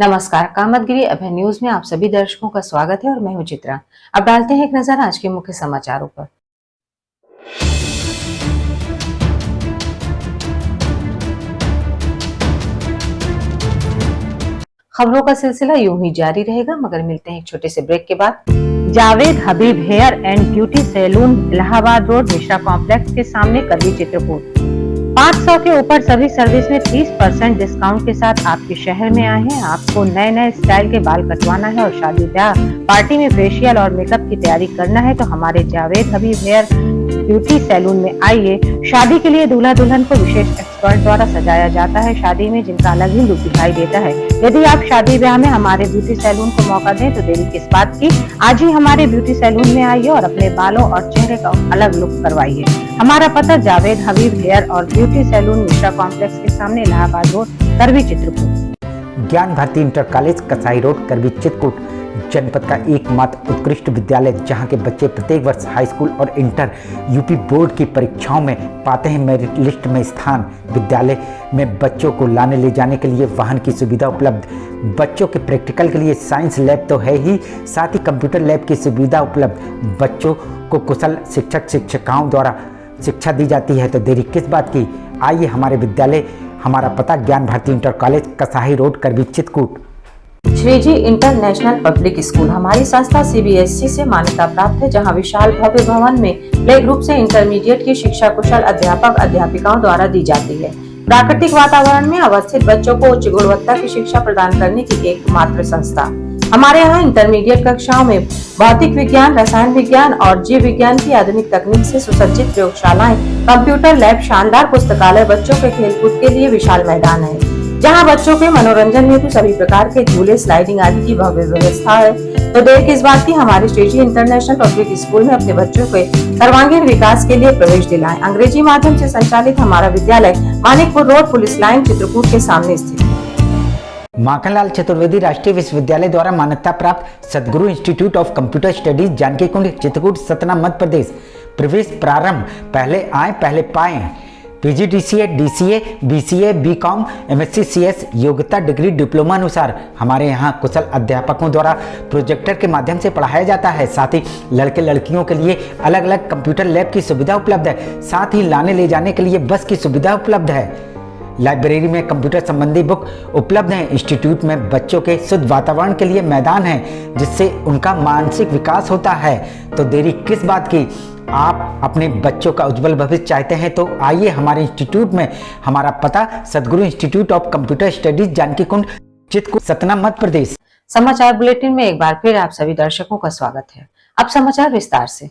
नमस्कार, कामतगिरी अभय न्यूज में आप सभी दर्शकों का स्वागत है और मैं हूं चित्रा। अब डालते हैं एक नजर आज के मुख्य समाचारों पर। खबरों का सिलसिला यूं ही जारी रहेगा, मगर मिलते हैं एक छोटे से ब्रेक के बाद। Javed Habib hair and beauty salon, Allahabad road, Mishra complex के सामने, करवी, चित्रकूट। 500 के ऊपर सभी सर्विस में 30% डिस्काउंट के साथ आपके शहर में आए हैं। आपको नए नए स्टाइल के बाल कटवाना है और शादी ब्याह पार्टी में फेशियल और मेकअप की तैयारी करना है तो हमारे Javed Habib hair beauty salon में आइए। शादी के लिए दूल्हा दुल्हन को विशेष एक्सपर्ट द्वारा सजाया जाता है, शादी में जिनका अलग ही लुक दिखाई देता है। यदि आप शादी ब्याह में हमारे ब्यूटी सैलून को मौका दें तो देरी किस बात की, आज ही हमारे ब्यूटी सैलून में आइए और अपने बालों और चेहरे का अलग लुक करवाइए। हमारा पता जावेद हबीब हेयर और ब्यूटी सैलून, मिश्रा कॉम्प्लेक्स के सामने, इलाहाबाद रोड, करवी, चित्रकूट। ज्ञान Bharti inter college, Kasai road, Karwi, Chitrakoot जनपद का एकमात्र उत्कृष्ट विद्यालय जहां के बच्चे प्रत्येक वर्ष हाई स्कूल और इंटर यूपी बोर्ड की परीक्षाओं में पाते हैं मेरिट लिस्ट में स्थान। विद्यालय में बच्चों को लाने ले जाने के लिए वाहन की सुविधा उपलब्ध, बच्चों के प्रैक्टिकल के लिए साइंस लैब तो है ही, साथ ही कंप्यूटर लैब की सुविधा उपलब्ध। बच्चों को कुशल शिक्षक शिक्षिकाओं द्वारा शिक्षा दी जाती है तो देरी किस बात की, आइए हमारे विद्यालय। हमारा पता Gyan Bharti inter college, Kasai road, Karwi, Chitrakoot. Shreeji international public school हमारी संस्था सीबीएसई से मान्यता प्राप्त है, जहां विशाल भव्य भवन में प्ले ग्रुप से इंटरमीडिएट की शिक्षा कुशल अध्यापक अध्यापिकाओं द्वारा दी जाती है। प्राकृतिक वातावरण में अवस्थित बच्चों को उच्च गुणवत्ता की शिक्षा प्रदान करने की एकमात्र संस्था। हमारे यहाँ इंटरमीडिएट कक्षाओं में भौतिक विज्ञान, रसायन विज्ञान और जीव विज्ञान की आधुनिक तकनीक से सुसज्जित प्रयोगशालाएं, कंप्यूटर लैब, शानदार पुस्तकालय, बच्चों के खेलकूद के लिए विशाल मैदान है, जहां बच्चों के मनोरंजन हेतु सभी प्रकार के झूले, स्लाइडिंग आदि की भव्य व्यवस्था है। तो देर किस बात की, हमारे श्रीजी इंटरनेशनल पब्लिक स्कूल में अपने बच्चों के सर्वांगीण विकास के लिए प्रवेश दिलाएं। अंग्रेजी माध्यम से संचालित हमारा विद्यालय Manikpur road, police line, Chitrakoot के सामने स्थित है। माखनलाल चतुर्वेदी राष्ट्रीय विश्वविद्यालय द्वारा मान्यता प्राप्त Sadguru institute of computer studies, Janki Kund, Chitrakoot, Satna, Madhya Pradesh. प्रवेश प्रारंभ, पहले आए पहले पाए। PGDCA, DCA, BCA, BCom, MSc, CS योग्यता डिग्री डिप्लोमा अनुसार हमारे यहाँ कुशल अध्यापकों द्वारा प्रोजेक्टर के माध्यम से पढ़ाया जाता है। साथ ही लड़के लड़कियों के लिए अलग अलग कंप्यूटर लैब की सुविधा उपलब्ध है। साथ ही लाने ले जाने के लिए बस की सुविधा उपलब्ध है। लाइब्रेरी में कंप्यूटर संबंधी बुक उपलब्ध हैं। इंस्टीट्यूट में बच्चों के शुद्ध वातावरण के लिए मैदान है, जिससे उनका मानसिक विकास होता है। तो देरी किस बात की, आप अपने बच्चों का उज्जवल भविष्य चाहते हैं तो आइए हमारे इंस्टीट्यूट में। हमारा पता Sadguru institute of computer studies, Janki Kund, Chitrakoot, Satna, Madhya Pradesh. समाचार बुलेटिन में एक बार फिर आप सभी दर्शकों का स्वागत है। अब समाचार विस्तार से।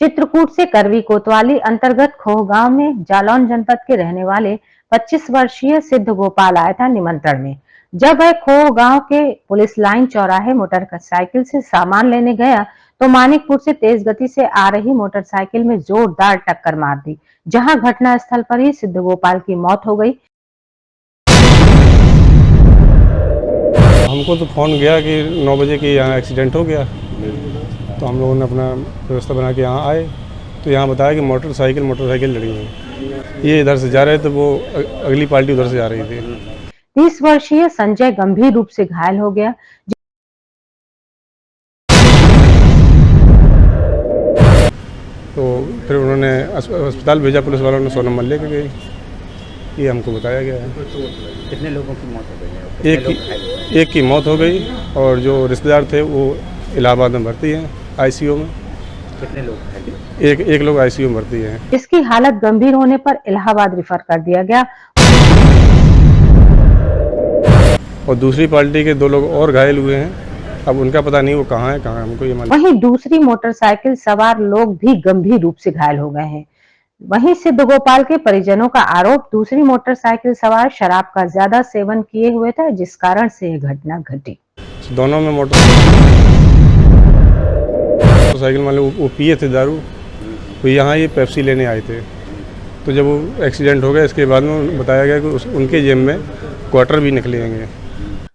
चित्रकूट से करवी कोतवाली अंतर्गत खोह गांव में जालौन जनपद के रहने वाले 25 वर्षीय सिद्ध गोपाल आया था निमंत्रण में। जब वह खोह गांव के पुलिस लाइन चौराहे मोटरसाइकिल से सामान लेने गया तो मानिकपुर से तेज गति से आ रही मोटरसाइकिल में जोरदार टक्कर मार दी, जहां घटना स्थल पर ही सिद्ध गोपाल की मौत हो गई। हमको तो फोन गया कि 9 बजे की यहाँ एक्सीडेंट हो गया, तो हम लोगों ने अपना व्यवस्था बना के यहाँ आए तो यहाँ बताया कि मोटरसाइकिल लड़ी है। ये इधर से जा रहे थे, वो अगली पार्टी उधर से जा रही थी। 30 वर्षीय संजय गंभीर रूप से घायल हो गया। तो फिर उन्होंने अस्पताल भेजा, पुलिस वालों ने 100 नंबर लेके गए, ये हमको बताया गया है। कितने लोगों की मौत हो गई? एक की मौत हो गई और जो रिश्तेदार थे वो इलाहाबाद में भर्ती हैं आईसीयू में। कितने लोग हैं? एक लोग आईसीयू में भर्ती हैं। इसकी हालत गंभीर होने पर इलाहाबाद रेफर कर दिया गया और दूसरी पार्टी के 2 लोग और घायल हुए हैं। अब उनका पता नहीं वो कहाँ है हमको ये मालूम। वहीं दूसरी मोटरसाइकिल सवार लोग भी गंभीर रूप से घायल हो गए हैं। वहीं सिद्ध गोपाल के परिजनों का आरोप, दूसरी मोटरसाइकिल सवार शराब का ज्यादा सेवन किए हुए थे, जिस कारण से यह घटना घटी। दोनों में मोटरसाइकिल वाले वो पिए थे दारू, तो यहाँ ये पेप्सी लेने आए थे। तो जब वो एक्सीडेंट हो गया, इसके बाद में बताया गया कि उनके जेब में क्वार्टर भी निकलेंगे।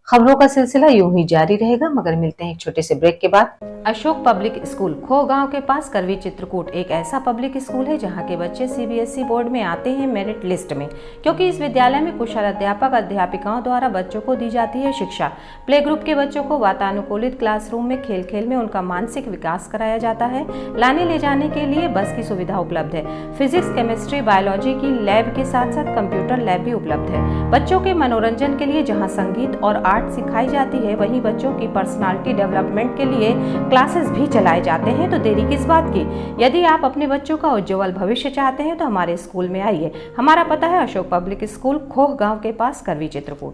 खबरों का सिलसिला यूं ही जारी रहेगा, मगर मिलते हैं एक छोटे से ब्रेक के बाद। अशोक पब्लिक स्कूल खो गांव के पास करवी चित्रकूट एक ऐसा पब्लिक स्कूल है जहां के बच्चे सीबीएसई बोर्ड में आते हैं मेरिट लिस्ट में, क्योंकि इस विद्यालय में कुशल अध्यापक अध्यापिकाओं द्वारा बच्चों को दी जाती है शिक्षा। प्ले ग्रुप के बच्चों को वातानुकूलित क्लासरूम में खेल खेल में उनका मानसिक विकास कराया जाता है। लाने ले जाने के लिए बस की सुविधा उपलब्ध है। फिजिक्स, केमिस्ट्री, बायोलॉजी की लैब के साथ साथ कंप्यूटर लैब भी उपलब्ध है। बच्चों के मनोरंजन के लिए जहां संगीत और आर्ट सिखाई जाती है, वहीं बच्चों की पर्सनालिटी डेवलपमेंट के लिए क्लासेस भी चलाए जाते हैं। तो देरी किस बात की? यदि आप अपने बच्चों का उज्जवल भविष्य चाहते हैं तो हमारे स्कूल में आइए। हमारा पता है अशोक पब्लिक स्कूल, खोह गांव के पास, करवी चित्रकूट।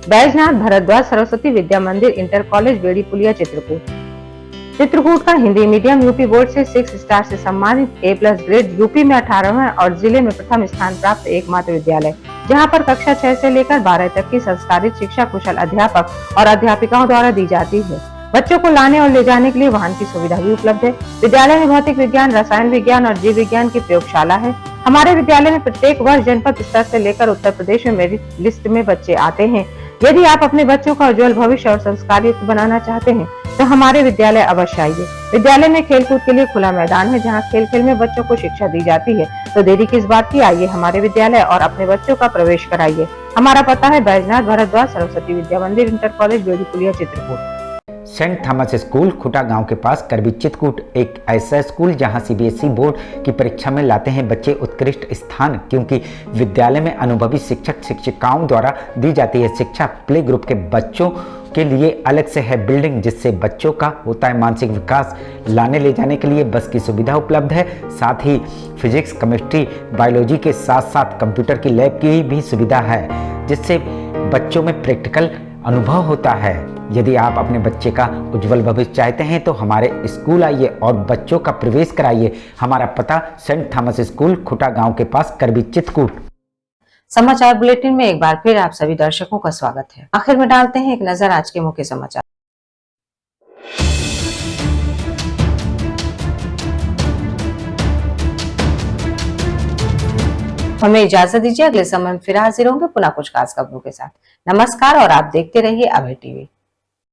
बैजनाथ भारद्वाज सरस्वती विद्या मंदिर इंटर कॉलेज बेड़ी पुलिया चित्रकूट। चित्रकूट का हिंदी मीडियम यूपी बोर्ड से 6 स्टार से सम्मानित A+ ग्रेड, यूपी में 18वां और जिले में प्रथम स्थान प्राप्त एकमात्र विद्यालय, जहां पर कक्षा 6 से लेकर 12 तक की संस्कारित शिक्षा कुशल अध्यापक और अध्यापिकाओं द्वारा दी जाती है। बच्चों को लाने और ले जाने के लिए वाहन की सुविधा भी उपलब्ध है। विद्यालय में भौतिक विज्ञान, रसायन विज्ञान और जीव विज्ञान की प्रयोगशाला है। हमारे विद्यालय में प्रत्येक वर्ष जनपद स्तर से लेकर उत्तर प्रदेश में मेरिट लिस्ट में बच्चे आते हैं। यदि आप अपने बच्चों का उज्जवल भविष्य और संस्कारयुक्त बनाना चाहते हैं तो हमारे विद्यालय अवश्य आइए। विद्यालय में खेलकूद के लिए खुला मैदान है, जहां खेल खेल में बच्चों को शिक्षा दी जाती है। तो देरी किस बात की? आइए हमारे विद्यालय और अपने बच्चों का प्रवेश कराइए। हमारा पता है बैजनाथ भारद्वाज सरस्वती विद्या मंदिर इंटर कॉलेज बेड़ी पुलिया चित्रकूट। सेंट थॉमस स्कूल खुटा गांव के पास, करवी चित्रकूट एक ऐसा स्कूल जहां सीबीएसई बोर्ड की परीक्षा में लाते हैं बच्चे उत्कृष्ट स्थान, क्योंकि विद्यालय में अनुभवी शिक्षक शिक्षिकाओं द्वारा दी जाती है शिक्षा। प्ले ग्रुप के बच्चों के लिए अलग से है बिल्डिंग, जिससे बच्चों का होता है मानसिक विकास। लाने ले जाने के लिए बस की सुविधा उपलब्ध है। साथ ही फिजिक्स, केमिस्ट्री, बायोलॉजी के साथ साथ कंप्यूटर की लैब की भी सुविधा है, जिससे बच्चों में प्रैक्टिकल अनुभव होता है। यदि आप अपने बच्चे का उज्जवल भविष्य चाहते हैं तो हमारे स्कूल आइए और बच्चों का प्रवेश कराइए। हमारा पता सेंट थॉमस स्कूल, खुटा गांव के पास, करवी चित्रकूट। समाचार बुलेटिन में एक बार फिर आप सभी दर्शकों का स्वागत है। आखिर में डालते हैं एक नजर आज के मुख्य समाचार। हमें इजाजत दीजिए, अगले समय में फिर हाजिर होंगे पुनः कुछ खास खबरों के साथ। नमस्कार और आप देखते रहिए अभय टीवी।